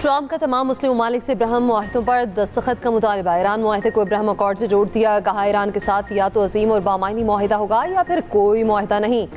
Trump का तमाम मुस्लिम ममालिक से इब्राहिम मुआहदों पर दस्तखत का मुतालबा। ईरान मुआहदे को इब्राहिम अकॉर्ड से जोड़ दिया। कहा ईरान के साथ या तो अजीम और बामायनी मुआहदा होगा या फिर कोई मुआहदा नहीं।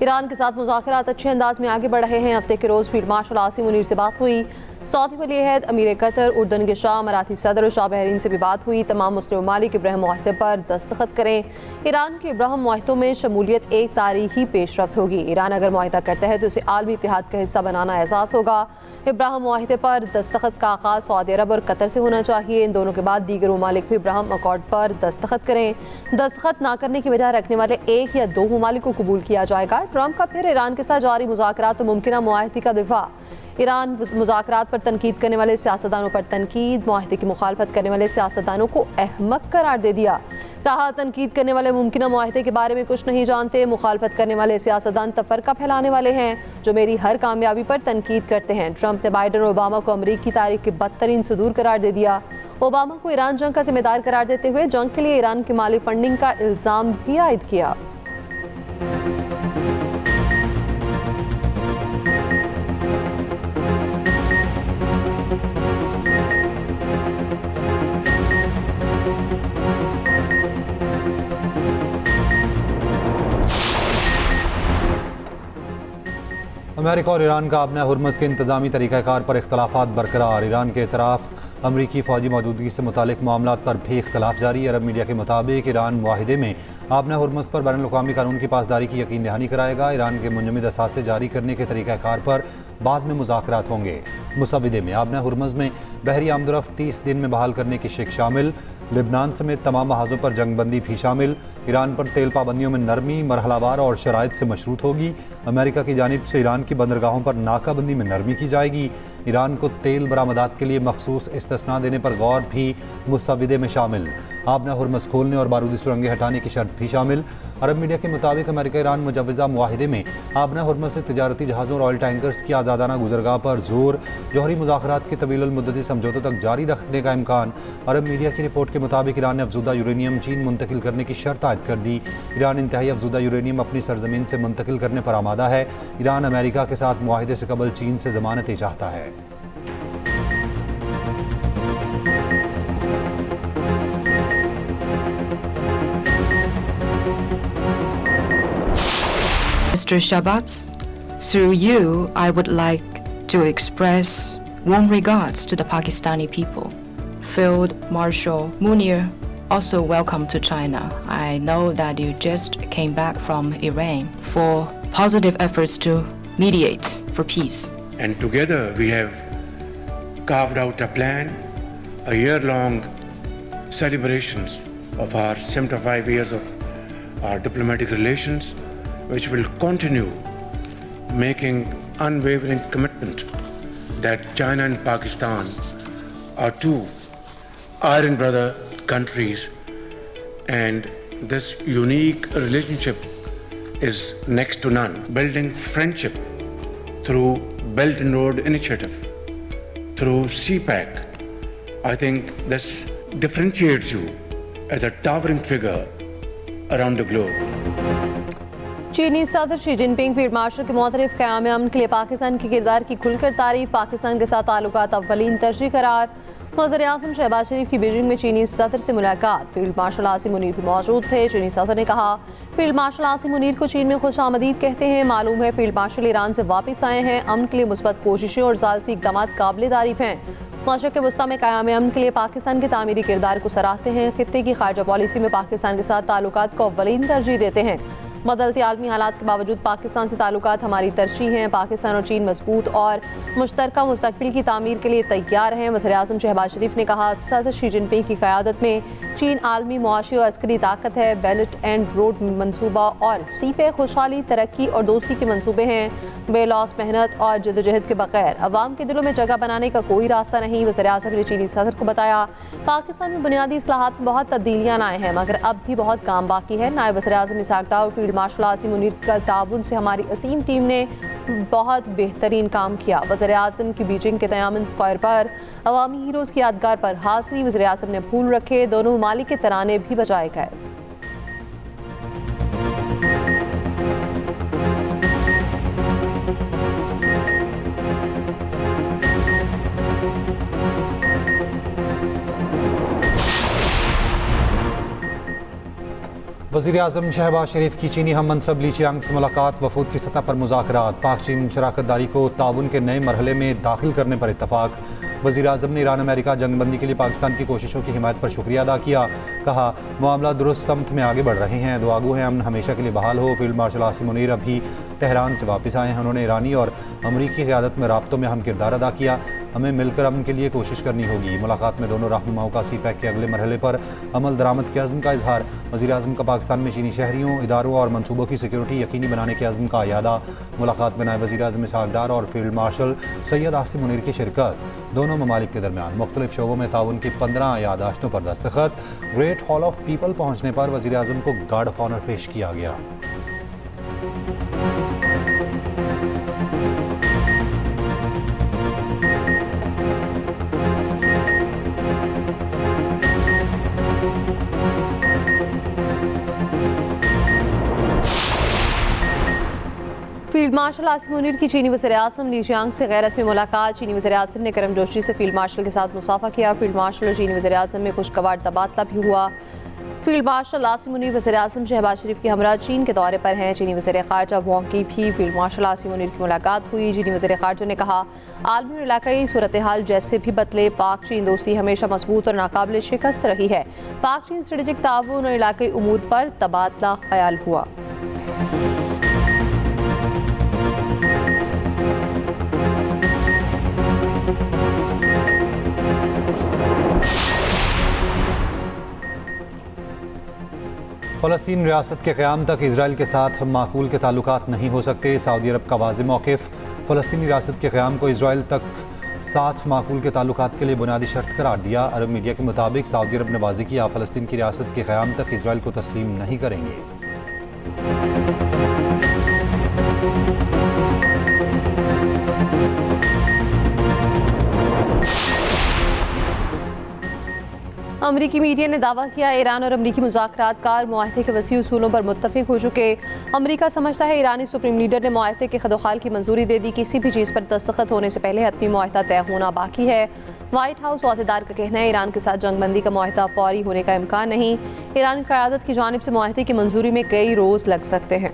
ईरान के साथ मुज़ाकरात अच्छे अंदाज में आगे बढ़ रहे हैं। हफ्ते के रोज़ फील्ड मार्शल आसिम मुनीर से बात हुई। सऊदी वली अहद अमीर कतर, उर्दन के शाह, मराठी सदर और शाह बहरीन से भी बात हुई। तमाम मुस्लिम ममालिक इब्राहिम मुआहदे पर दस्तखत करें। ईरान के इब्राहिम मुआहदों में शमूलियत एक तारीखी पेशरफ्त होगी। ईरान अगर मुआहदा करता है तो उसे आलमी इत्तेहाद का हिस्सा बनाना एहसास होगा। इब्राहिम मुआहदे पर दस्तखत का आगाज़ सऊदी अरब और कतर से होना चाहिए। इन दोनों के बाद दीगर ममालिक भी इब्राहिम अकॉर्ड पर दस्तखत करें। दस्तखत ना करने की वजह रखने वाले एक या दो ममालिक को कबूल किया जाएगा। ट्रंप का फिर ईरान के साथ जारी मुज़ाकरात और मुमकिन मुआहदे का दिफा। ईरान मुज़ाकरात पर तनकीद करने वाले सियासतदानों पर तनकीद। मुआहदे की मुखालफत करने वाले सियासतदानों को अहमक करार दे दिया। कहा तनकीद करने वाले मुमकिन मुआहदे के बारे में कुछ नहीं जानते। मुखालफत करने वाले सियासतदान तफरका फैलाने वाले हैं जो मेरी हर कामयाबी पर तनकीद करते हैं। ट्रंप ने बाइडन और ओबामा को अमरीकी तारीख के बदतरीन सुदूर करार दे दिया। ओबामा को ईरान जंग का जिम्मेदार करार देते हुए जंग के लिए ईरान की माली फंडिंग का इल्ज़ाम भी आयद किया। अमेरिका और ईरान का अपना हुर्मुज़ के इंतज़ामी तरीक़ाकार पर इख्तलाफात बरकरार। ईरान के इतराफ़ अमरीकी फ़ौजी मौजूदगी से मुतालिक मामलात पर भी इख्तलाफ जारी। अरब मीडिया के मुताबिक ईरान मुआहिदे में अपना हुर्मुज़ पर बैनुल-अक़वामी कानून की पासदारी की यकीन दहानी कराएगा। ईरान के मुंजमद असासे जारी करने के तरीक़ाकार पर बाद में मुज़ाकरात होंगे। मुसविदे में अपना हुर्मुज़ में बहरी आमदोरफ़्त 30 दिन में बहाल करने की शिक शामिल। लिबनान समेत तमाम महाजों पर जंगबंदी भी शामिल। ईरान पर तेल पाबंदियों में नरमी मरहलावार और शराइत से मशरूत होगी। अमेरिका की जानिब से ईरान की बंदरगाहों पर नाकाबंदी में नरमी की जाएगी। ईरान को तेल बरामदात के लिए मखसूस इस्तिस्ना देने पर गौर भी मुसविदे में शामिल। आपना हुर्मुज़ खोलने और बारूदी सुरंगें हटाने की शर्त भी शामिल। अरब मीडिया के मुताबिक अमेरिका ईरान मुजवज़ा मुआहिदे में आपना हुर्मुज़ से तिजारती जहाज़ों और ऑयल टैंकर्स की आज़ादाना गुजरगाह पर जोर। जौहरी मुज़ाकरात के तवील मुद्दती समझौतों तक जारी रखने का इम्कान। अरब मीडिया की रिपोर्ट के मुताबिक ईरान ने अफजुदा यूरेनियम चीन मुंतकिल करने की शर्त आयद कर दी। ईरान इंतहाई अफजुदा यूरेनियम अपनी सरजमीन से मुंतकिल करने पर आमादा है। ईरान अमेरिका के साथ मुआहिदे से कबल चीन से ज़मानतें चाहता है। Mr. Shabazz, through you, I would like to express warm regards to the Pakistani people. Field Marshal Munir, also welcome to China. I know that you just came back from Iran for positive efforts to mediate for peace. And together we have carved out a plan, a year-long celebrations of our 75 years of our diplomatic relations, which will continue making unwavering commitment that China and Pakistan are two iron brother countries, and this unique relationship is next to none. Building friendship through Belt and Road Initiative, through CPAC, I think this differentiates you as a towering figure around the globe. चीनी सदर Xi Jinping field marshal के मुतरफ क़याम अमन के लिए पाकिस्तान के किरदार की खुलकर तारीफ। पाकिस्तान के साथ ताल्लुकात अव्वलीन तरजीह करार। वज़ीर-ए-आज़म शहबाज शरीफ की बीजिंग में चीनी सदर से मुलाकात। फील्ड मार्शल आसिम मुनीर भी मौजूद थे। चीनी सदर ने कहा फील्ड मार्शल आसिम मुनीर को चीन में खुशामदीद कहते हैं। मालूम है फील्ड मार्शल ईरान से वापस आए हैं। अमन के लिए मुस्बत कोशिशें और सालसी इक़दाम काबिल तारीफ हैं। मशरक़ वस्ता में क़याम अमन के लिए पाकिस्तान के तामीरी किरदार को सराहते हैं। खित्ते की खारजा पॉलिसी में पाकिस्तान के साथ ताल्लुकात को अव्वलीन तरजीह देते हैं। बदलती आलमी हालात के बावजूद पाकिस्तान से ताल्लुकात हमारी तरजीह हैं। पाकिस्तान और चीन मजबूत और मुश्तरका मुस्तक़बिल की तामीर के लिए तैयार हैं। वज़ीर-ए-आज़म शहबाज शरीफ ने कहा सदर शी जिनपिंग की क़यादत में चीन आलमी मुआशी और अस्करी ताकत है। बेल्ट एंड रोड मनसूबा और सीपे खुशहाली तरक्की और दोस्ती के मनसूबे हैं। बेलौस मेहनत और जदोजहद के बगैर अवाम के दिलों में जगह बनाने का कोई रास्ता नहीं। वज़ीर-ए-आज़म ने चीनी सदर को बताया पाकिस्तान में बुनियादी इस्लाहात में बहुत तब्दीलियाँ आए हैं मगर अब भी बहुत काम बाकी है। नायब वज़ीर-ए-आज़म इसाक डार और फील्ड मार्शल आसिम मुनीर का ताउन से हमारी असीम टीम ने बहुत बेहतरीन काम किया। वज़ीर-ए-आज़म की बीजिंग के तियानमेन स्क्वायर पर अवामी हीरोज़ की यादगार पर हाज़िरी। वज़ीर-ए-आज़म ने फूल रखे। दोनों ममालिक के तराने भी बजाए गए। वज़ीर आज़म शहबाज शरीफ की चीनी हम मनसब ली चियांग से मुलाकात, वफूद की सतह पर मुज़ाकरात, पाक चीन शराकत दारी को ताउन के नए मरहले में दाखिल करने पर इत्तफाक। वज़ीर आज़म ने ईरान अमेरिका जंगबंदी के लिए पाकिस्तान की कोशिशों की हिमायत पर शुक्रिया अदा किया। कहा मामला दुरुस्त समत में आगे बढ़ रहे हैं, दुआगो हैं अमन हमेशा के लिए बहाल हो। फील्ड मार्शल आसिम मुनीर अभी तेहरान से वापस आए हैं। उन्होंने ईरानी और अमरीकी क़यादत में राब्तों में अहम किरदार अदा किया। हमें मिलकर अमन के लिए कोशिश करनी होगी। मुलाकात में दोनों रहनुमाओं का CPEC के अगले मरहले पर अमल दरामद के अज़्म का इजहार। वज़ीर आज़म का पाकिस्तान में चीनी शहरियों, इदारों और मनसूबों की सिक्योरिटी यकीनी बनाने के अज़्म का यादा। मुलाकात में नायब वज़ीर आज़म इसहाक़ डार और फील्ड मार्शल सैयद आसिम मुनीर की शिरकत। दोनों ममालिक के दरमियान मुख्तलिफ शोबों में ताउन की 15 यादाश्तों पर दस्तखत। ग्रेट हॉल ऑफ पीपल पहुँचने पर वज़ीर आज़म को गार्ड ऑफ ऑनर पेश किया गया। फील्ड मार्शल आसिम मुनीर की चीनी वज़ीर आज़म ली चियांग से गैर रस्मी मुलाकात। चीनी वज़ीर आज़म ने करमजोशी से फील्ड मार्शल के साथ मुसाफा किया। फील्ड मार्शल और चीनी वज़ीर आज़म में खुशगवार तबादला भी हुआ। फील्ड मार्शल आसिम मुनीर वज़ीर आज़म शहबाज शरीफ के हमरा चीन के दौरे पर हैं। चीनी वज़ीर ख़ारजा वांग की भी फील्ड मार्शल आसिम मुनीर की मुलाकात हुई। चीनी वज़ीर ख़ारजा ने कहा आलमी और इलाकाई सूरत हाल जैसे भी बदले, पाक चीन दोस्ती हमेशा मजबूत और नाकाबिल शिकस्त रही है। पाक चीन स्ट्रेटेजिक ताउन और इलाकाई उमूर पर तबादला ख्याल हुआ। फ़लस्तीन रियासत के क़याम तक इजराइल के साथ माकूल के ताल्लुकात नहीं हो सकते। सऊदी अरब का वाज़ेह मौक़िफ़। फ़लस्तीनी रियासत के क़याम को इजराइल तक साथ माकूल के ताल्लुकात के लिए बुनियादी शर्त करार दिया। अरब मीडिया के मुताबिक सऊदी अरब ने वाज़ेह किया फ़लस्तीन की रियासत के क़याम तक इजराइल को तस्लीम नहीं करेंगे। अमरीकी मीडिया ने दावा किया ईरान और अमरीकी मुज़ाकरात कार मुआहदे के वसी उसूलों पर मुत्तफ़िक हो चुके। अमरीका समझता है ईरानी सुप्रीम लीडर ने मुआहदे के खदोखाल की मंजूरी दे दी। किसी भी चीज़ पर दस्तखत होने से पहले हतमी मुआहदा तय होना बाकी है। वाइट हाउस अहदेदार का कहना है ईरान के साथ जंगबंदी का मुआहदा फौरी होने का इम्कान नहीं। ईरान की क़यादत की जानिब से मुआहदे की मंजूरी में कई रोज़ लग सकते हैं।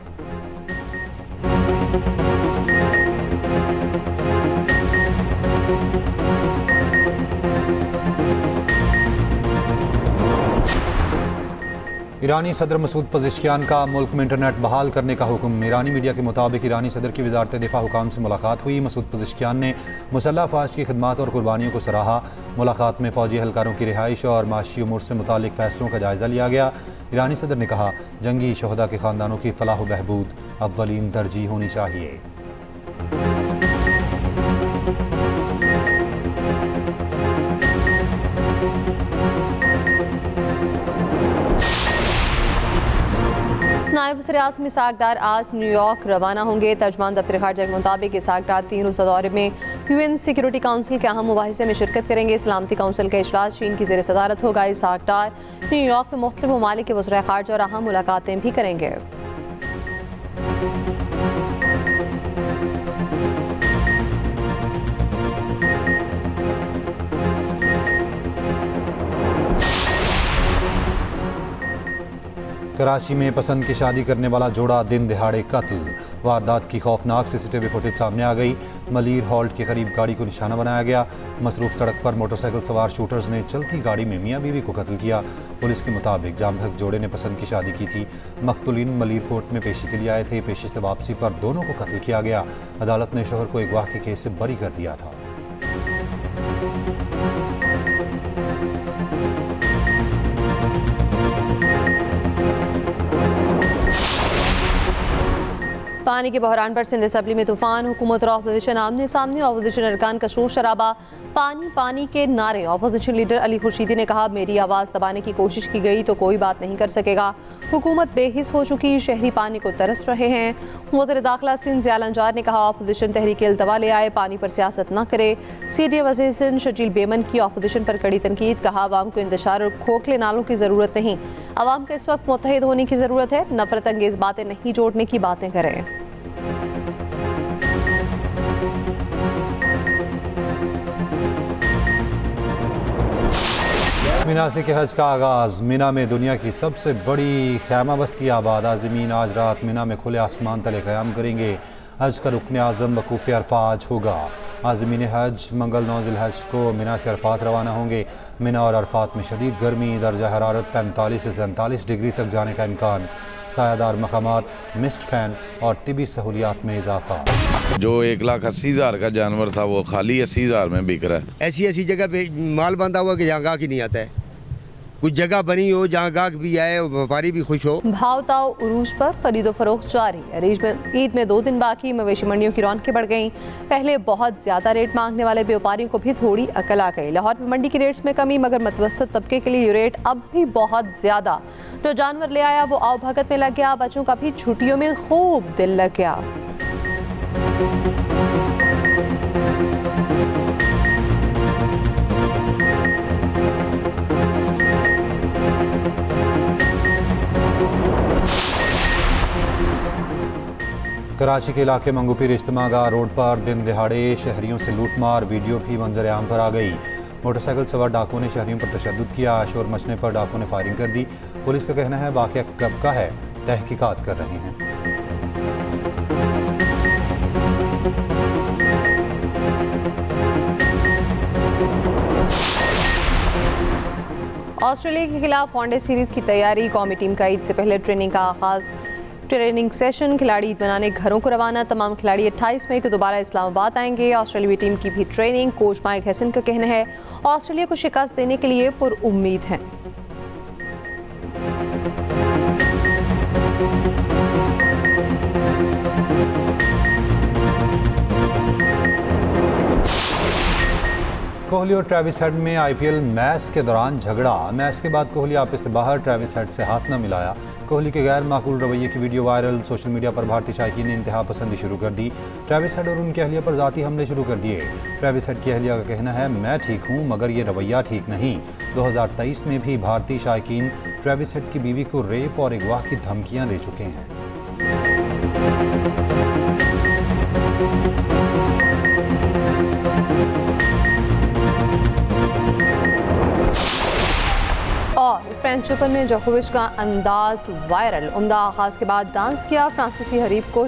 ईरानी सदर मसूद पज़ेश्कियान का मुल्क में इंटरनेट बहाल करने का हुक्म। ईरानी मीडिया के मुताबिक ईरानी सदर की वज़ारत दिफा हुकाम से मुलाकात हुई। मसूद पज़ेश्कियान ने मुसल्लह अफ़वाज की खिदमात और कुर्बानियों को सराहा। मुलाकात में फ़ौजी एहलकारों की रिहाइश और माशी उमूर से मुतालिक फ़ैसलों का जायज़ा लिया गया। ईरानी सदर ने कहा जंगी शहदा के ख़ानदानों की फ़लाह व बहबूद अव्वलीन तरजीह होनी चाहिए। नायब वज़ीर आज़म इसहाक़ डार आज न्यूयॉर्क रवाना होंगे। तर्जमान दफ्तर ख़ारजा के मुताबिक इसहाक़ डार 3 रोज़ा दौरे में UN सिक्योरिटी काउंसिल के अहम मुबाहिसे में शिरकत करेंगे। सलामती काउंसिल का इजलास चीन की ज़ेर सदारत होगा। इसहाक़ डार न्यूयॉर्क में मुख्तलिफ ममालिक के वज़ीर ख़ारजा और अहम मुलाकातें भी करेंगे। कराची में पसंद की शादी करने वाला जोड़ा दिन दिहाड़े कत्ल। वारदात की खौफनाक CCTV फुटेज सामने आ गई। मलीर हॉल्ट के करीब गाड़ी को निशाना बनाया गया। मसरूफ सड़क पर मोटरसाइकिल सवार शूटर्स ने चलती गाड़ी में मियाँ बीवी को कत्ल किया। पुलिस के मुताबिक जामधक जोड़े ने पसंद की शादी की थी। मकतूलीन मलीर कोर्ट में पेशी के लिए आए थे। पेशी से वापसी पर दोनों को कत्ल किया गया। अदालत ने शोहर को अगवा के केस से बरी कर दिया था। पानी के बहरान पर सिंध असम्बली में तूफान। हुकूमत और अपोजिशन आमने सामने। अपोजिशन अरकान का शोर शराबा, पानी पानी के नारे। अपोजिशन लीडर अली खुर्शीदी ने कहा मेरी आवाज़ दबाने की कोशिश की गई तो कोई बात नहीं कर सकेगा। हुकूमत बेहिस हो चुकी, शहरी पानी को तरस रहे हैं। वज़ीर दाखिला सिंध ज़ियाल अंजार ने कहा अपोजिशन तहरीक अल्तवा ले आए, पानी पर सियासत न करे। CDA वज़ीर सिंध शजील बेमन की अपोजिशन पर कड़ी तनकीद। कहा आवाम को इंतशार और खोखले नालों की ज़रूरत नहीं। आवाम को इस वक्त मुत्तहिद होने की ज़रूरत है। नफरत अंगेज़ बातें नहीं जोड़ने की बातें करें। मीना से के हज का आगाज़। मीना में दुनिया की सबसे बड़ी खैमा बस्ती आबाद आज़मीन आज रात मीना में खुले आसमान तले क़याम करेंगे। हज का रुकन आज़म वकूफ़ अरफात होगा। आज़मीन हज मंगल 9 ज़िलहज को मीना से अरफात रवाना होंगे। मीना और अरफात में शदीद गर्मी, दर्जा हरारत 45 से 47 डिग्री तक जाने का इम्कान। सायादार मकामात, मिस्ट फैन और तिबी सहूलियात में इजाफा। जो 1,80,000 का जानवर था वो खाली 80,000 में बिक रहा है। ऐसी ऐसी जगह पे माल बांधा हुआ कि जहाँ गाहक ही नहीं आता है। कुछ जगह बनी हो जहाँ गाहक भी आए और व्यापारी भी खुश हो। भाव ताव उरूज पर खरीदो फरोख्त जारी। ईद में 2 दिन बाकी मवेशी मंडियों की रौनकें बढ़ गईं। पहले बहुत ज्यादा रेट मांगने वाले व्यापारियों को भी थोड़ी अकल आ गई। लाहौर में मंडी की रेट्स में कमी, मगर मतवसत तबके के लिए ये रेट अब भी बहुत ज्यादा। जो जानवर ले आया वो आओ भगत में लग गया। बच्चों का भी छुट्टियों में खूब दिल लग गया। कराची के इलाके मंगूपीर इज्तिमागाह रोड पर दिन दिहाड़े शहरियों से लूटमार वीडियो भी मंजर आम पर आ गई। मोटरसाइकिल सवार डाकुओं ने शहरियों पर तशद्दुद किया। शोर मचने पर डाकुओं ने फायरिंग कर दी। पुलिस का कहना है वाक़या कब का है, तहकीकात कर रहे हैं। ऑस्ट्रेलिया के खिलाफ वनडे सीरीज की तैयारी। कौमी टीम का ईद से पहले ट्रेनिंग का आगाज। ट्रेनिंग सेशन, खिलाड़ी ईद मनाने घरों को रवाना। तमाम खिलाड़ी 28 मई को दोबारा इस्लामाबाद आएंगे। ऑस्ट्रेलियाई टीम की भी ट्रेनिंग। कोच माइक हैसन का कहना है ऑस्ट्रेलिया को शिकस्त देने के लिए पुरउम्मीद हैं। कोहली और ट्रेविस हेड में IPL मैच के दौरान झगड़ा। मैच के बाद कोहली आपस से बाहर, ट्रेविस हेड से हाथ न मिलाया। कोहली के गैर माकूल रवैये की वीडियो वायरल। सोशल मीडिया पर भारतीय शायकीन ने इंतहा पसंदी शुरू कर दी। ट्रेविस हेड और उनकी अहलिया पर ज़ाती हमले शुरू कर दिए। ट्रेविस हेड की अहलिया का कहना है मैं ठीक हूँ मगर ये रवैया ठीक नहीं। 2023 में भी भारतीय शायकीन ट्रेविस हेड की बीवी को रेप और अगवा की धमकियाँ दे चुके हैं। और फ्रेंच ओपन में जोकोविच का अंदाज वायरल। उम्दा आगाज के बाद डांस किया, फ्रांसीसी हरीफ को